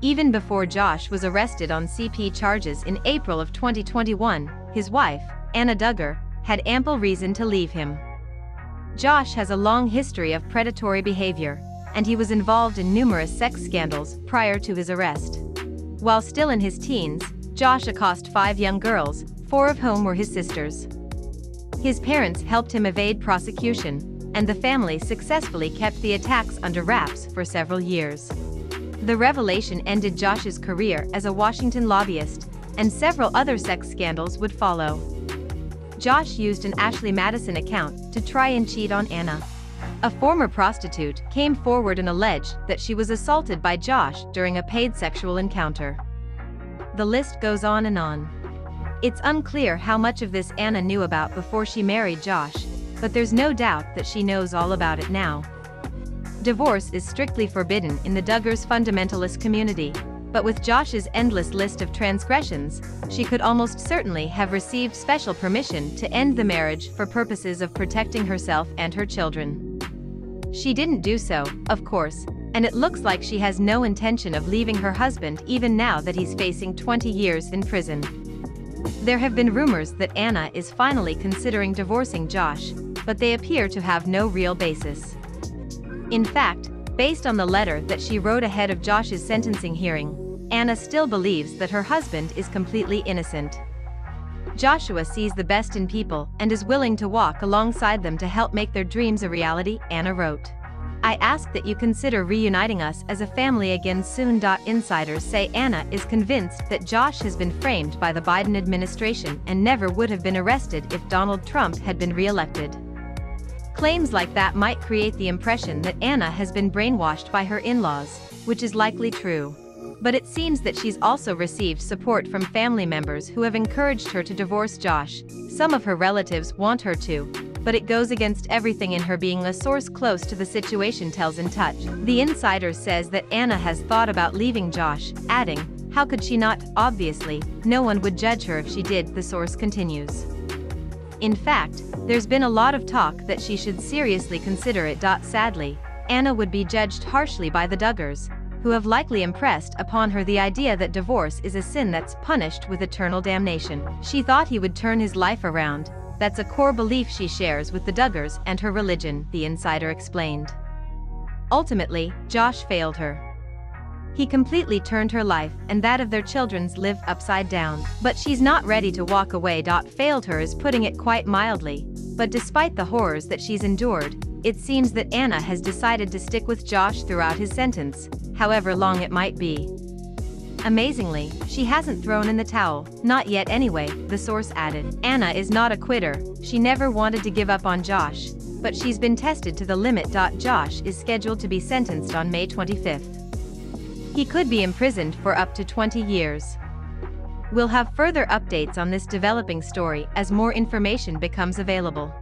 Even before Josh was arrested on CP charges in April of 2021, his wife, Anna Duggar, had ample reason to leave him. Josh has a long history of predatory behavior, and he was involved in numerous sex scandals prior to his arrest. While still in his teens, Josh accosted 5 young girls, 4 of whom were his sisters. His parents helped him evade prosecution, and the family successfully kept the attacks under wraps for several years. The revelation ended Josh's career as a Washington lobbyist, and several other sex scandals would follow. Josh used an Ashley Madison account to try and cheat on Anna. A former prostitute came forward and alleged that she was assaulted by Josh during a paid sexual encounter. The list goes on and on. It's unclear how much of this Anna knew about before she married Josh, but there's no doubt that she knows all about it now. Divorce is strictly forbidden in the Duggars' fundamentalist community, but with Josh's endless list of transgressions, she could almost certainly have received special permission to end the marriage for purposes of protecting herself and her children. She didn't do so, of course, and it looks like she has no intention of leaving her husband even now that he's facing 20 years in prison. There have been rumors that Anna is finally considering divorcing Josh, but they appear to have no real basis. In fact, based on the letter that she wrote ahead of Josh's sentencing hearing, Anna still believes that her husband is completely innocent. Joshua sees the best in people and is willing to walk alongside them to help make their dreams a reality, Anna wrote. I ask that you consider reuniting us as a family again soon. Insiders say Anna is convinced that Josh has been framed by the Biden administration and never would have been arrested if Donald Trump had been re-elected. Claims like that might create the impression that Anna has been brainwashed by her in-laws, which is likely true. But it seems that she's also received support from family members who have encouraged her to divorce Josh. Some of her relatives want her to, but it goes against everything in her, being a source close to the situation tells In Touch. The Insider says that Anna has thought about leaving Josh, adding, "How could she not? Obviously, no one would judge her if she did," the source continues. In fact, there's been a lot of talk that she should seriously consider it. Sadly, Anna would be judged harshly by the Duggars, who have likely impressed upon her the idea that divorce is a sin that's punished with eternal damnation. She thought he would turn his life around. That's a core belief she shares with the Duggars and her religion, the Insider explained. Ultimately, Josh failed her. He completely turned her life and that of their children's life upside down. But she's not ready to walk away. Failed her is putting it quite mildly. But despite the horrors that she's endured, it seems that Anna has decided to stick with Josh throughout his sentence, however long it might be. Amazingly, she hasn't thrown in the towel, not yet anyway, the source added. Anna is not a quitter. She never wanted to give up on Josh, but she's been tested to the limit. Josh is scheduled to be sentenced on May 25th. He could be imprisoned for up to 20 years. We'll have further updates on this developing story as more information becomes available.